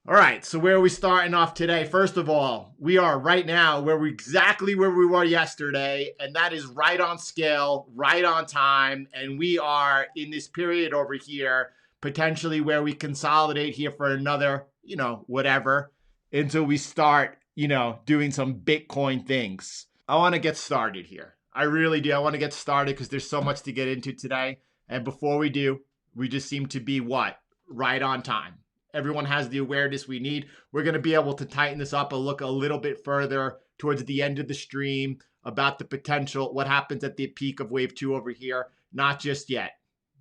All right, so where are we starting off today? First of all, we are right now exactly where we were yesterday, and that is right on scale, right on time, and we are in this period over here, potentially where we consolidate here for another, whatever, until we start, doing some Bitcoin things. I want to get started here. I really do. I want to get started because there's so much to get into today. And before we do, we just seem to be what? Right on time. Everyone has the awareness we need. We're going to be able to tighten this up and look a little bit further towards the end of the stream about the potential, what happens at the peak of wave 2 over here. Not just yet,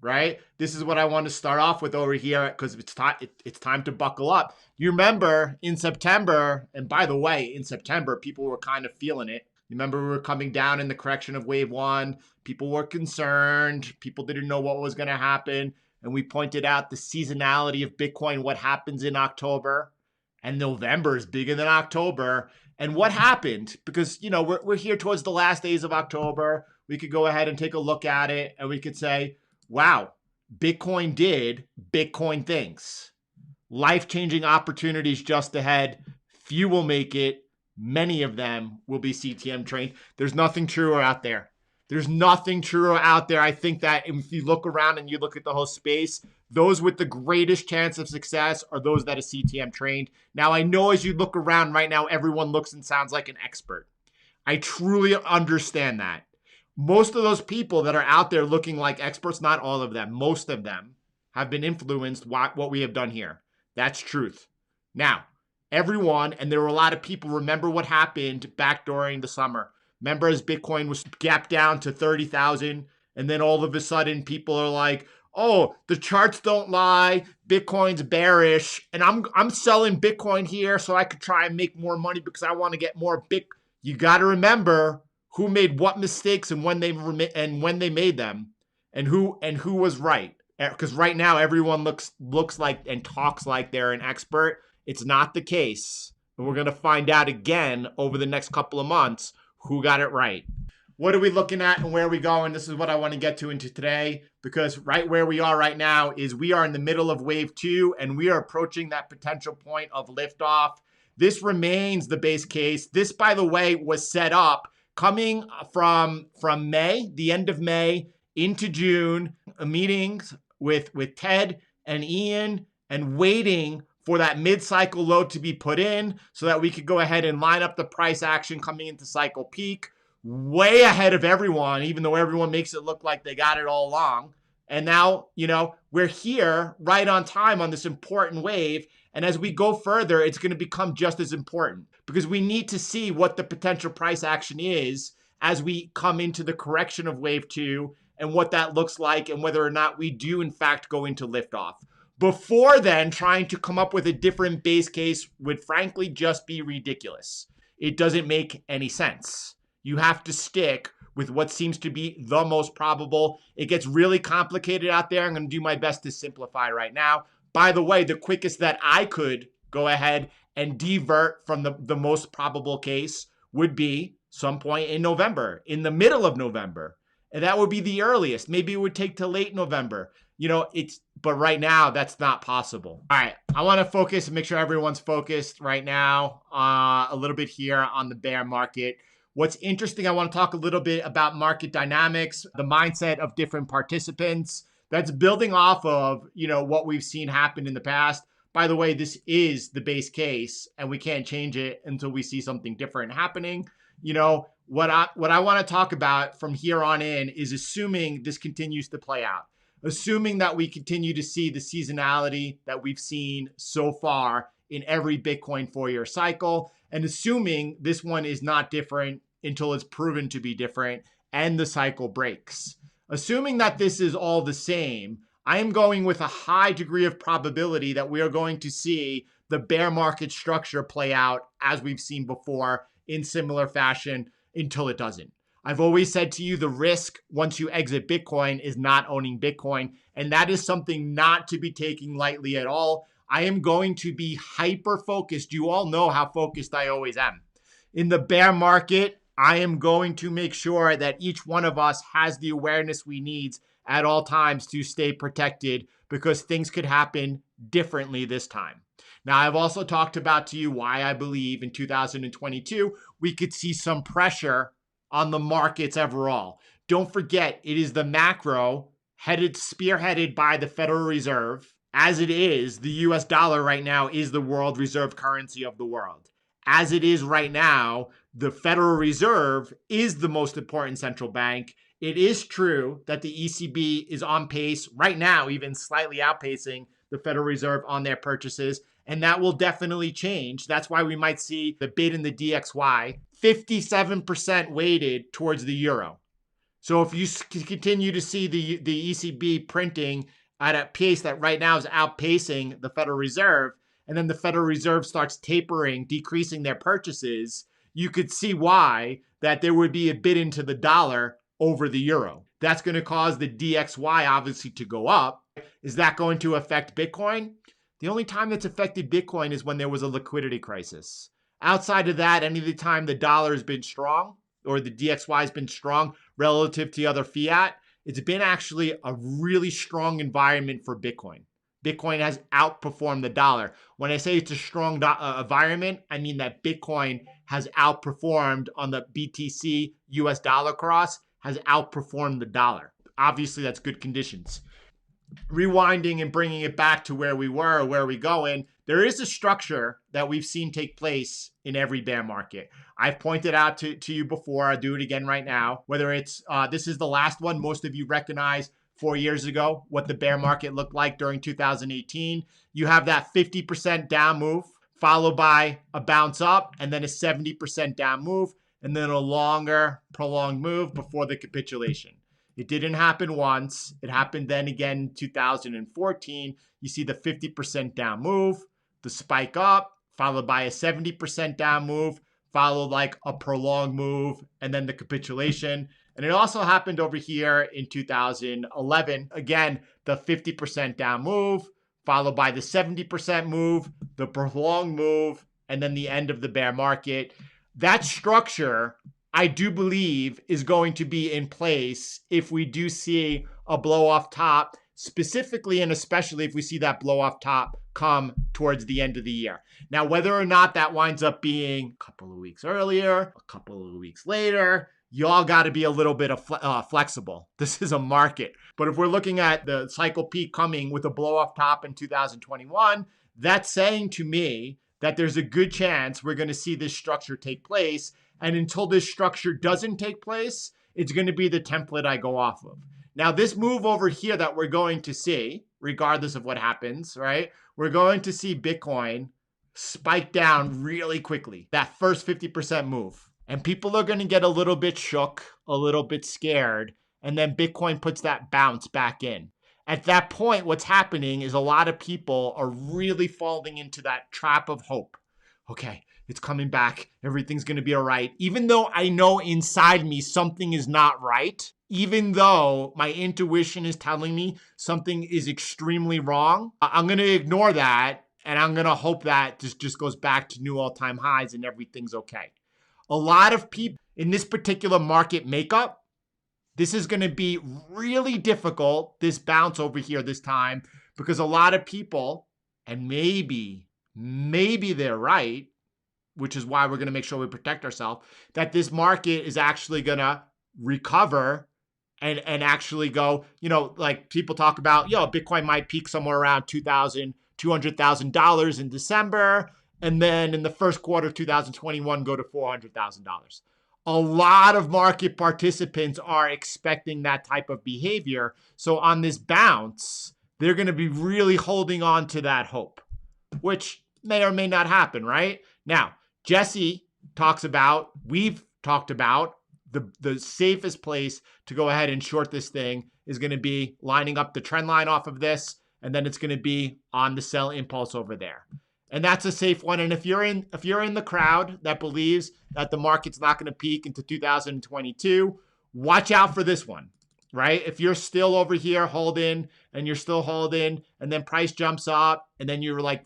right? This is what I want to start off with over here because it's time to buckle up. You remember in September, and by the way, in September, people were kind of feeling it. You remember we were coming down in the correction of wave 1. People were concerned. People didn't know what was going to happen. And we pointed out the seasonality of Bitcoin, what happens in October. And November is bigger than October. And what happened? Because, we're here towards the last days of October. We could go ahead and take a look at it. And we could say, wow, Bitcoin did Bitcoin things. Life-changing opportunities just ahead. Few will make it. Many of them will be CTM trained. There's nothing truer out there. There's nothing truer out there. I think that if you look around and you look at the whole space, those with the greatest chance of success are those that are CTM trained. Now, I know as you look around right now, everyone looks and sounds like an expert. I truly understand that. Most of those people that are out there looking like experts, not all of them, most of them have been influenced by what we have done here. That's truth. Now, everyone, and there were a lot of people, remember what happened back during the summer. Remember as Bitcoin was gapped down to 30,000 and then all of a sudden people are like, oh, the charts don't lie. Bitcoin's bearish and I'm selling Bitcoin here so I could try and make more money because I want to get more Bitcoin. You got to remember who made what mistakes and when they made them and who was right. Because right now everyone looks like and talks like they're an expert. It's not the case. And we're going to find out again over the next couple of months who got it right. What are we looking at and where are we going? This is what I want to get to into today because right where we are right now is we are in the middle of wave 2 and we are approaching that potential point of liftoff. This remains the base case. This, by the way, was set up coming from May, the end of May into June, meetings with Ted and Ian and waiting for that mid-cycle low to be put in so that we could go ahead and line up the price action coming into cycle peak way ahead of everyone, even though everyone makes it look like they got it all along. And now, we're here right on time on this important wave. And as we go further, it's going to become just as important because we need to see what the potential price action is as we come into the correction of wave 2 and what that looks like and whether or not we do in fact go into liftoff. Before then, trying to come up with a different base case would frankly just be ridiculous. It doesn't make any sense. You have to stick with what seems to be the most probable. It gets really complicated out there. I'm going to do my best to simplify right now. By the way, the quickest that I could go ahead and divert from the most probable case would be some point in November, in the middle of November. And that would be the earliest. Maybe it would take till late November. But right now that's not possible. All right, I want to focus and make sure everyone's focused right now a little bit here on the bear market. What's interesting, I want to talk a little bit about market dynamics, the mindset of different participants. That's building off of, what we've seen happen in the past. By the way, this is the base case and we can't change it until we see something different happening. What I want to talk about from here on in is assuming this continues to play out. Assuming that we continue to see the seasonality that we've seen so far in every Bitcoin 4-year cycle, and assuming this one is not different until it's proven to be different and the cycle breaks. Assuming that this is all the same, I am going with a high degree of probability that we are going to see the bear market structure play out as we've seen before in similar fashion until it doesn't. I've always said to you, the risk once you exit Bitcoin is not owning Bitcoin. And that is something not to be taken lightly at all. I am going to be hyper focused. You all know how focused I always am. In the bear market, I am going to make sure that each one of us has the awareness we need at all times to stay protected because things could happen differently this time. Now, I've also talked about to you why I believe in 2022, we could see some pressure on the markets overall. Don't forget, it is the macro spearheaded by the Federal Reserve. As it is, the US dollar right now is the world reserve currency of the world. As it is right now, the Federal Reserve is the most important central bank. It is true that the ECB is on pace right now, even slightly outpacing the Federal Reserve on their purchases. And that will definitely change. That's why we might see the bid in the DXY 57% weighted towards the euro. So if you continue to see the ECB printing at a pace that right now is outpacing the Federal Reserve, and then the Federal Reserve starts tapering, decreasing their purchases, you could see why that there would be a bid into the dollar over the euro. That's going to cause the DXY obviously to go up. Is that going to affect Bitcoin? The only time that's affected Bitcoin is when there was a liquidity crisis. Outside of that, any of the time the dollar has been strong or the DXY has been strong relative to other fiat, it's been actually a really strong environment for Bitcoin. Bitcoin has outperformed the dollar. When I say it's a strong environment, I mean that Bitcoin has outperformed on the BTC US dollar cross, has outperformed the dollar. Obviously, that's good conditions. Rewinding and bringing it back to where we were, where we going, there is a structure that we've seen take place in every bear market. I've pointed out to you before, I'll do it again right now, whether it's, this is the last one, most of you recognize 4 years ago what the bear market looked like during 2018. You have that 50% down move, followed by a bounce up, and then a 70% down move, and then a longer, prolonged move before the capitulation. It didn't happen once. It happened then again in 2014. You see the 50% down move, the spike up, followed by a 70% down move, followed like a prolonged move, and then the capitulation. And it also happened over here in 2011. Again, the 50% down move, followed by the 70% move, the prolonged move, and then the end of the bear market. That structure, I do believe, is going to be in place if we do see a blow off top, specifically and especially if we see that blow off top come towards the end of the year. Now, whether or not that winds up being a couple of weeks earlier, a couple of weeks later, y'all got to be a little bit of flexible. This is a market. But if we're looking at the cycle peak coming with a blow off top in 2021, that's saying to me that there's a good chance we're going to see this structure take place. And until this structure doesn't take place, it's going to be the template I go off of. Now, this move over here that we're going to see, regardless of what happens, right? We're going to see Bitcoin spike down really quickly, that first 50% move. And people are going to get a little bit shook, a little bit scared, and then Bitcoin puts that bounce back in. At that point, what's happening is a lot of people are really falling into that trap of hope. Okay, it's coming back. Everything's going to be all right. Even though I know inside me something is not right, even though my intuition is telling me something is extremely wrong, I'm going to ignore that and I'm going to hope that this just goes back to new all-time highs and everything's okay. A lot of people in this particular market makeup, this is going to be really difficult, this bounce over here this time, because a lot of people, and maybe they're right, which is why we're going to make sure we protect ourselves, that this market is actually going to recover and actually go, you know, like people talk about, Bitcoin might peak somewhere around $200,000 in December, and then in the first quarter of 2021 go to $400,000. A lot of market participants are expecting that type of behavior. So on this bounce, they're going to be really holding on to that hope, which may or may not happen, right? Now, Jesse talks about, we've talked about, the safest place to go ahead and short this thing is going to be lining up the trend line off of this, and then it's going to be on the sell impulse over there. And that's a safe one. And if you're in the crowd that believes that the market's not going to peak into 2022, watch out for this one, right? If you're still over here holding and you're still holding and then price jumps up and then you're like,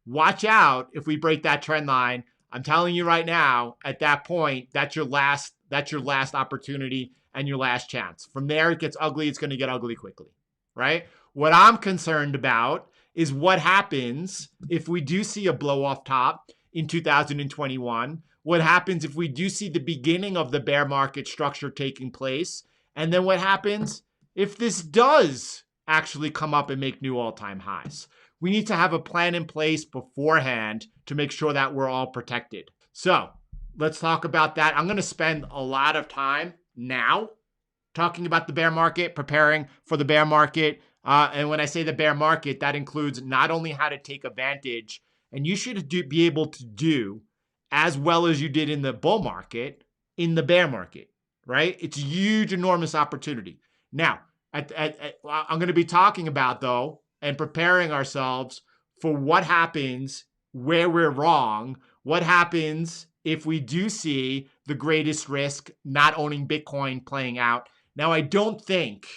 watch out if we break that trend line. I'm telling you right now, at that point, that's your last opportunity and your last chance. From there, it gets ugly. It's going to get ugly quickly, right? What I'm concerned about is what happens if we do see a blow off top in 2021. What happens if we do see the beginning of the bear market structure taking place? And then what happens if this does actually come up and make new all-time highs? We need to have a plan in place beforehand to make sure that we're all protected. So let's talk about that. I'm going to spend a lot of time now talking about the bear market, preparing for the bear market. And when I say the bear market, that includes not only how to take advantage, and you should be able to do as well as you did in the bull market in the bear market, right? It's a huge, enormous opportunity. Now, I'm going to be talking about, though, and preparing ourselves for what happens where we're wrong, what happens if we do see the greatest risk not owning Bitcoin playing out. Now, I don't think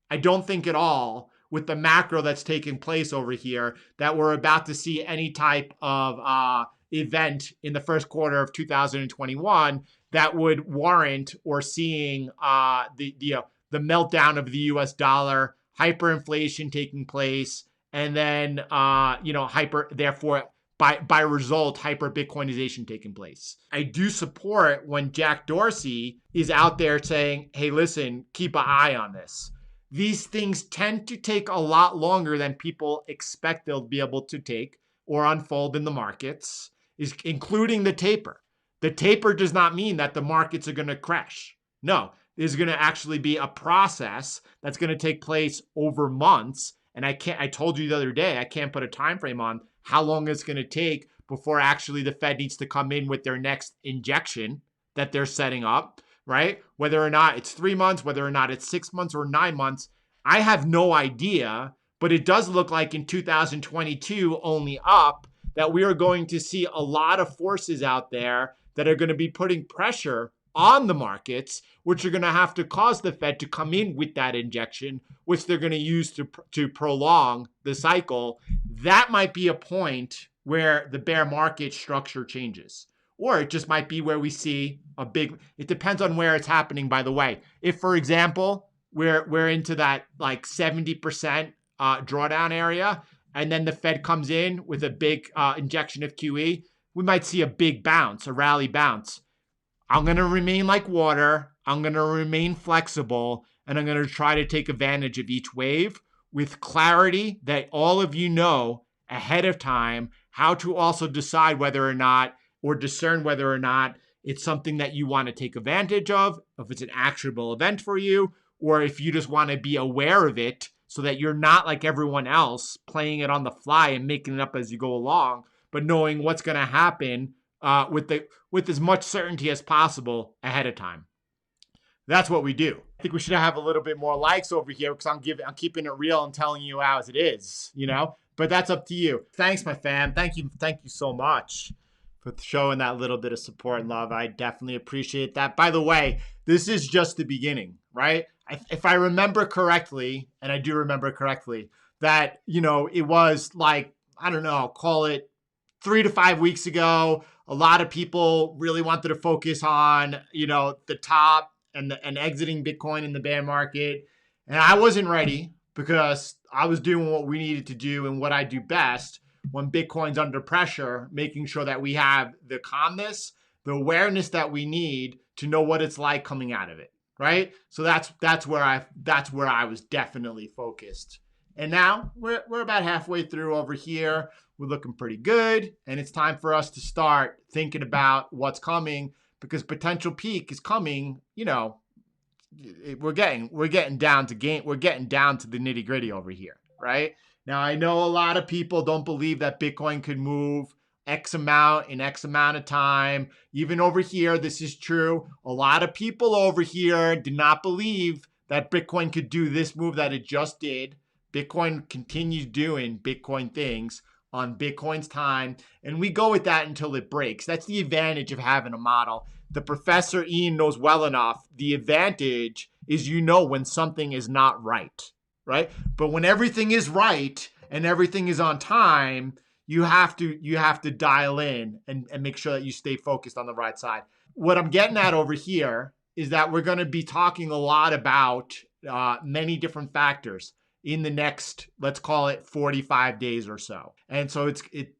at all with the macro that's taking place over here that we're about to see any type of event in the first quarter of 2021 that would warrant or seeing the meltdown of the US dollar, hyperinflation taking place, and then by result, hyper Bitcoinization taking place. I do support when Jack Dorsey is out there saying, hey, listen, keep an eye on this. These things tend to take a lot longer than people expect they'll be able to take or unfold in the markets, including the taper. The taper does not mean that the markets are going to crash. No, there's going to actually be a process that's going to take place over months. And I told you the other day, I can't put a time frame on how long it's going to take before actually the Fed needs to come in with their next injection that they're setting up, right? Whether or not it's 3 months, whether or not it's 6 months or 9 months, I have no idea, but it does look like in 2022 only up that we are going to see a lot of forces out there that are going to be putting pressure on the markets, which are going to have to cause the Fed to come in with that injection, which they're going to use to prolong the cycle. That might be a point where the bear market structure changes. Or it just might be where we see it depends on where it's happening, by the way. If, for example, we're into that like 70% drawdown area, and then the Fed comes in with a big injection of QE, we might see a big bounce, a rally bounce. I'm going to remain like water. I'm going to remain flexible, and I'm going to try to take advantage of each wave with clarity that all of you know ahead of time how to also decide whether or not or discern whether or not it's something that you want to take advantage of, if it's an actionable event for you, or if you just want to be aware of it so that you're not like everyone else playing it on the fly and making it up as you go along, but knowing what's going to happen with as much certainty as possible ahead of time. That's what we do. I think we should have a little bit more likes over here because I'm keeping it real and telling you as it is, But that's up to you. Thanks, my fam. Thank you so much for showing that little bit of support and love. I definitely appreciate that. By the way, this is just the beginning, right? If I remember correctly, and I do remember correctly, that it was like, I don't know, call it 3 to 5 weeks ago. A lot of people really wanted to focus on, the top and exiting Bitcoin in the bear market. And I wasn't ready because I was doing what we needed to do and what I do best when Bitcoin's under pressure, making sure that we have the calmness, the awareness that we need to know what it's like coming out of it, right? So that's where I was definitely focused. And now we're about halfway through over here. We're looking pretty good, and it's time for us to start thinking about what's coming because potential peak is coming. We're getting down to the nitty gritty over here, right? Now I know a lot of people don't believe that Bitcoin could move X amount in X amount of time. Even over here, this is true. A lot of people over here do not believe that Bitcoin could do this move that it just did. Bitcoin continues doing Bitcoin things on Bitcoin's time, and we go with that until it breaks. That's the advantage of having a model. The Professor Ian knows well enough. The advantage is when something is not right? But when everything is right and everything is on time, you have to dial in and make sure that you stay focused on the right side. What I'm getting at over here is that we're going to be talking a lot about many different factors. in the next, let's call it 45 days or so. And so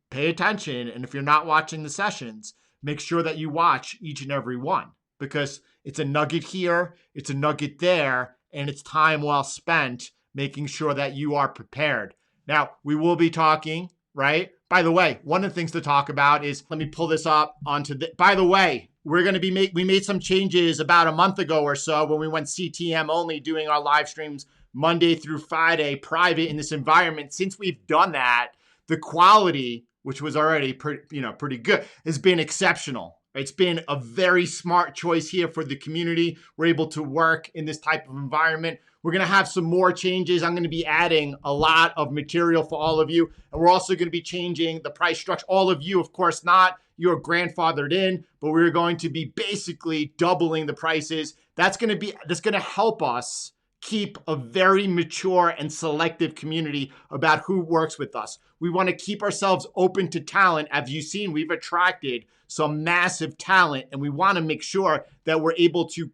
pay attention. And if you're not watching the sessions, make sure that you watch each and every one, because it's a nugget here, it's a nugget there, and it's time well spent making sure that you are prepared. Now, we will be talking, right? By the way, one of the things to talk about is, let me pull this up onto by the way, we're going to be we made some changes about a month ago or so when we went CTM only, doing our live streams Monday through Friday private in this environment. Since we've done that, the quality, which was already pretty good, has been exceptional. It's been a very smart choice here for the community. We're able to work in this type of environment. We're going to have some more changes. I'm going to be adding a lot of material for all of you. And we're also going to be changing the price structure. All of you, of course not. You're grandfathered in, but we're going to be basically doubling the prices. That's going to help us keep a very mature and selective community about who works with us. We want to keep ourselves open to talent. As you've seen, we've attracted some massive talent, and we want to make sure that we're able to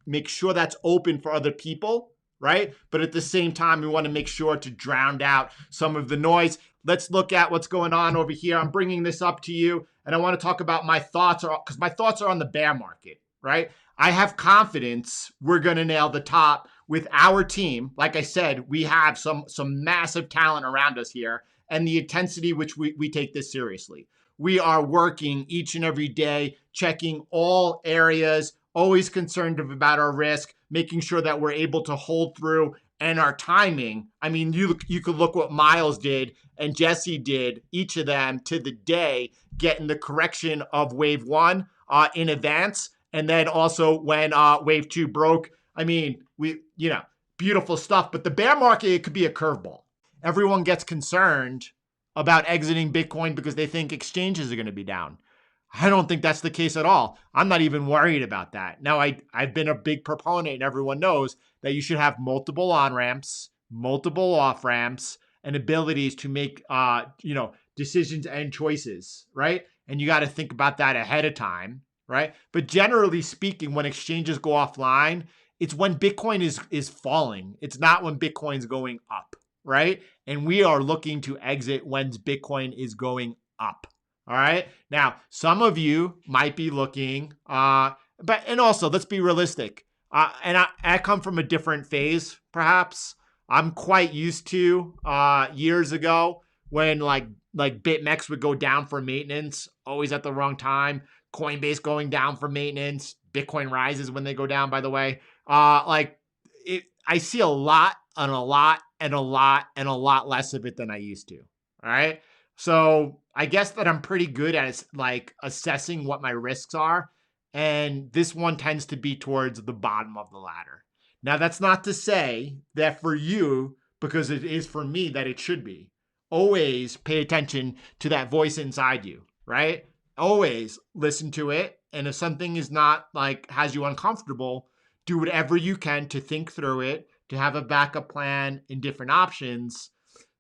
make sure that's open for other people, right? But at the same time, we want to make sure to drown out some of the noise. Let's look at what's going on over here. I'm bringing this up to you, and I want to talk about my thoughts, because my thoughts are on the bear market, right? I have confidence we're going to nail the top with our team. Like I said, we have some massive talent around us here, and the intensity which we take this seriously. We are working each and every day, checking all areas, always concerned about our risk, making sure that we're able to hold through, and our timing. I mean, you could look what Miles did and Jesse did, each of them to the day, getting the correction of wave one in advance. And then also when wave two broke. I mean, beautiful stuff. But the bear market, it could be a curveball. Everyone gets concerned about exiting Bitcoin because they think exchanges are going to be down. I don't think that's the case at all. I'm not even worried about that. Now, I've been a big proponent, and everyone knows that you should have multiple on-ramps, multiple off-ramps, and abilities to make decisions and choices, right? And you got to think about that ahead of time, right? But generally speaking, when exchanges go offline, it's when Bitcoin is falling. It's not when Bitcoin's going up, right? And we are looking to exit when Bitcoin is going up. All right. Now, some of you might be looking, and also let's be realistic. And I come from a different phase, perhaps. I'm quite used to years ago when like BitMEX would go down for maintenance, always at the wrong time. Coinbase going down for maintenance. Bitcoin rises when they go down, by the way. I see a lot and a lot and a lot and a lot less of it than I used to. All right. So I guess that I'm pretty good at assessing what my risks are. And this one tends to be towards the bottom of the ladder. Now, that's not to say that for you, because it is for me, that it should be. Always pay attention to that voice inside you, right? Always listen to it. And if something is not has you uncomfortable, do whatever you can to think through it, to have a backup plan and different options.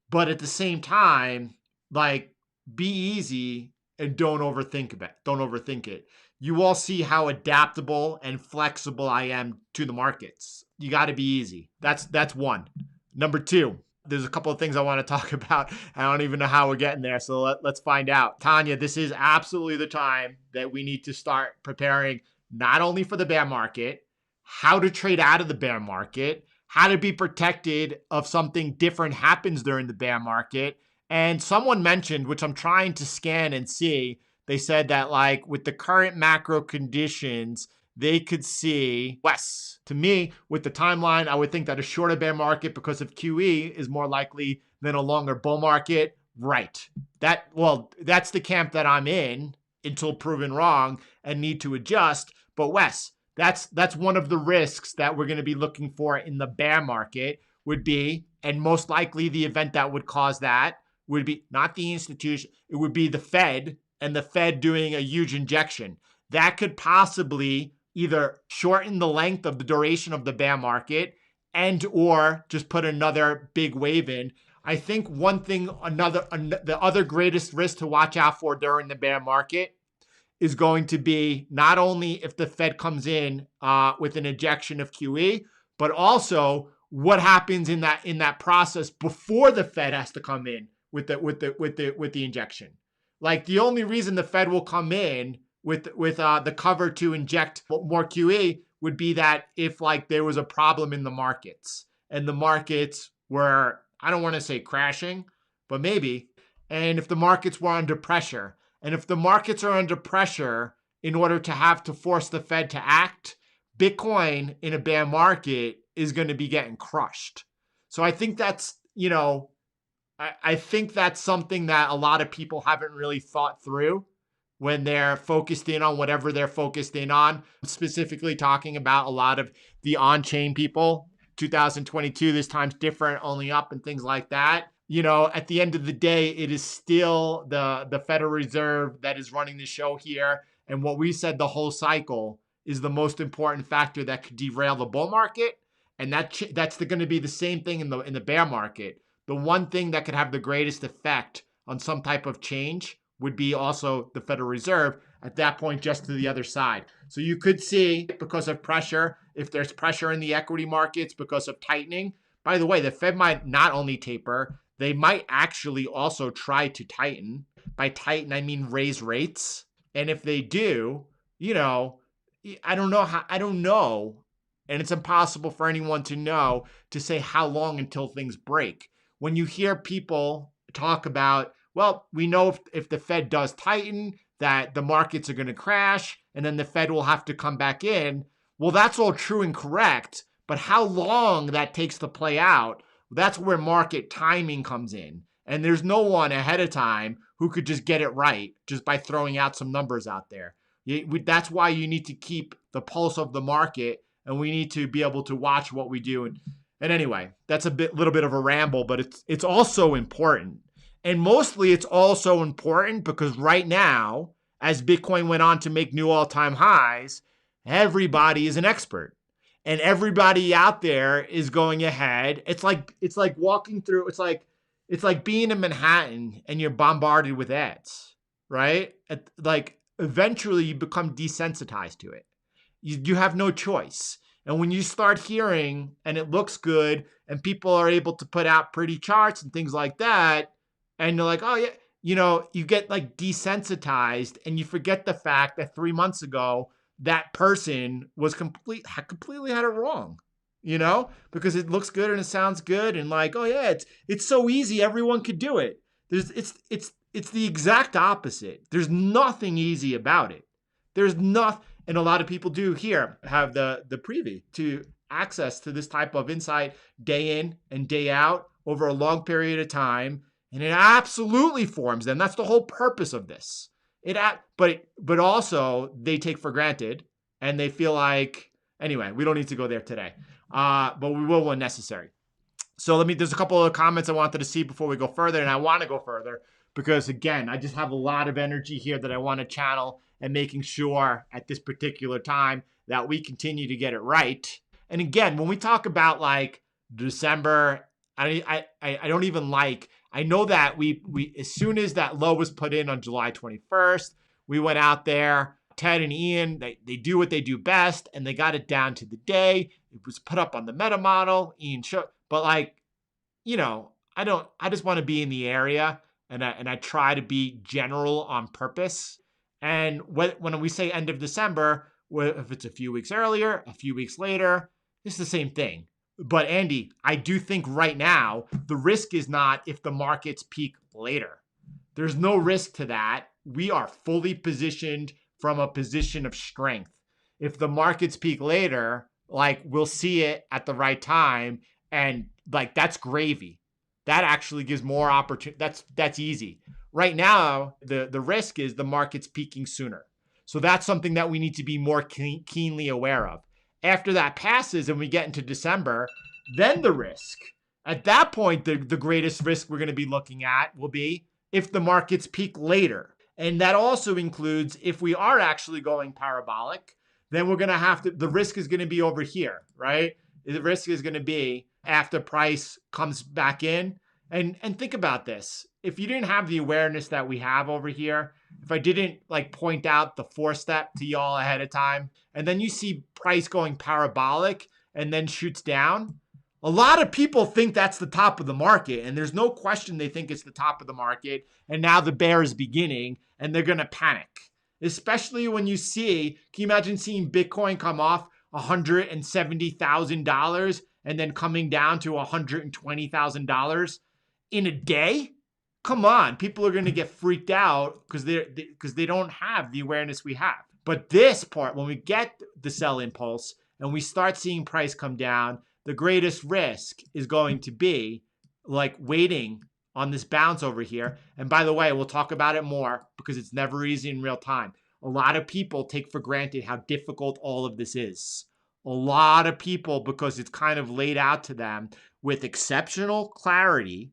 But at the same time, be easy and don't overthink it. Don't overthink it. You all see how adaptable and flexible I am to the markets. You got to be easy. That's one. Number two, there's a couple of things I want to talk about. I don't even know how we're getting there. So let's find out. Tanya, this is absolutely the time that we need to start preparing not only for the bear market, how to trade out of the bear market, how to be protected if something different happens during the bear market. And someone mentioned, which I'm trying to scan and see, they said that with the current macro conditions, they could see less. To me, with the timeline, I would think that a shorter bear market because of QE is more likely than a longer bull market. Right. That's the camp that I'm in until proven wrong and need to adjust. But Wes, that's one of the risks that we're going to be looking for in the bear market would be, and most likely the event that would cause that would be not the institution, it would be the Fed, and the Fed doing a huge injection. That could possibly either shorten the length of the duration of the bear market and or just put another big wave in. I think one thing, the other greatest risk to watch out for during the bear market is going to be not only if the Fed comes in with an injection of QE, but also what happens in that process before the Fed has to come in with the injection. Like the only reason the Fed will come in with the cover to inject more QE would be that if like there was a problem in the markets and the markets were, I don't want to say crashing, but maybe, and if the markets were under pressure, and if the markets are under pressure in order to have to force the Fed to act, Bitcoin in a bear market is going to be getting crushed. So I think that's, I think that's something that a lot of people haven't really thought through when they're focused in on whatever they're focused in on. I'm specifically talking about a lot of the on-chain people. 2022, this time's different, only up and things like that. At the end of the day, it is still the Federal Reserve that is running the show here. And what we said the whole cycle is the most important factor that could derail the bull market. And that's going to be the same thing in the bear market. The one thing that could have the greatest effect on some type of change would be also the Federal Reserve at that point, just to the other side. So you could see, because of pressure, if there's pressure in the equity markets because of tightening. By the way, the Fed might not only taper, they might actually also try to tighten. By tighten, I mean raise rates. And if they do, I don't know. And it's impossible for anyone to say how long until things break. When you hear people talk about, well, we know if the Fed does tighten, that the markets are going to crash, and then the Fed will have to come back in. Well, that's all true and correct, but how long that takes to play out, that's where market timing comes in. And there's no one ahead of time who could just get it right just by throwing out some numbers out there. That's why you need to keep the pulse of the market, and we need to be able to watch what we do. And anyway, that's little bit of a ramble, but it's also important. And mostly it's also important because right now, as Bitcoin went on to make new all-time highs, everybody is an expert. And everybody out there is going ahead. It's like walking through, it's like being in Manhattan and you're bombarded with ads, right? Like eventually you become desensitized to it. You have no choice. And when you start hearing and it looks good and people are able to put out pretty charts and things like that, and you're like, oh yeah, you get like desensitized and you forget the fact that 3 months ago, that person was completely had it wrong, because it looks good and it sounds good. And like, oh yeah, it's so easy. Everyone could do it. It's the exact opposite. There's nothing easy about it. There's nothing. And a lot of people do here have the privy to access to this type of insight day in and day out over a long period of time. And it absolutely forms them. That's the whole purpose of this. But also they take for granted and they feel like, anyway, we don't need to go there today. But we will when necessary. So there's a couple of comments I wanted to see before we go further. And I want to go further because again, I just have a lot of energy here that I want to channel and making sure at this particular time that we continue to get it right. And again, when we talk about like December, I don't even like, I know that we as soon as that low was put in on July 21st, we went out there, Ted and Ian, they do what they do best, and they got it down to the day. It was put up on the meta model, Ian showed, but like, I just want to be in the area, and I try to be general on purpose. And when we say end of December, if it's a few weeks earlier, a few weeks later, it's the same thing. But Andy, I do think right now, the risk is not if the markets peak later. There's no risk to that. We are fully positioned from a position of strength. If the markets peak later, like we'll see it at the right time, and like that's gravy. That actually gives more opportunity. That's easy. Right now, the risk is the market's peaking sooner. So that's something that we need to be more keenly aware of. After that passes and we get into December, then the risk. At that point, the greatest risk we're going to be looking at will be if the markets peak later. And that also includes if we are actually going parabolic, then we're going to have to, the risk is going to be over here, right? The risk is going to be after price comes back in. And think about this. If you didn't have the awareness that we have over here, if I didn't like point out the 4-step to y'all ahead of time, and then you see price going parabolic and then shoots down, A lot of people think that's the top of the market, and there's no question they think it's the top of the market, and now the bear is beginning, and they're going to panic. Especially when you see, can you imagine seeing Bitcoin come off $170,000 and then coming down to $120,000 in a day? Come on, people are going to get freaked out because they don't have the awareness we have. But this part, when we get the sell impulse and we start seeing price come down, the greatest risk is going to be like waiting on this bounce over here. And by the way, we'll talk about it more because it's never easy in real time. A lot of people take for granted how difficult all of this is. A lot of people, because it's kind of laid out to them with exceptional clarity,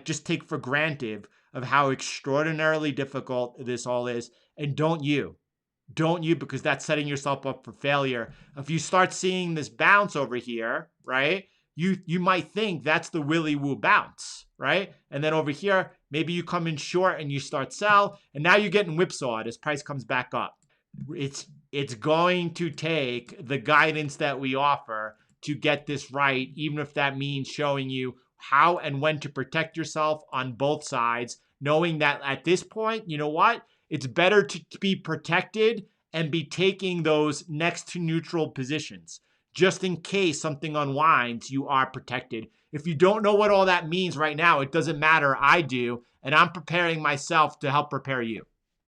just take for granted of how extraordinarily difficult this all is. And don't you, because that's setting yourself up for failure. If you start seeing this bounce over here, right, you might think that's the willy woo bounce, right? And then over here, maybe you come in short and you start sell, and now you're getting whipsawed as price comes back up. It's going to take the guidance that we offer to get this right, even if that means showing you how and when to protect yourself on both sides, knowing that at this point, you know what? It's better to be protected and be taking those next to neutral positions. Just in case something unwinds, you are protected. If you don't know what all that means right now, it doesn't matter. I do, and I'm preparing myself to help prepare you.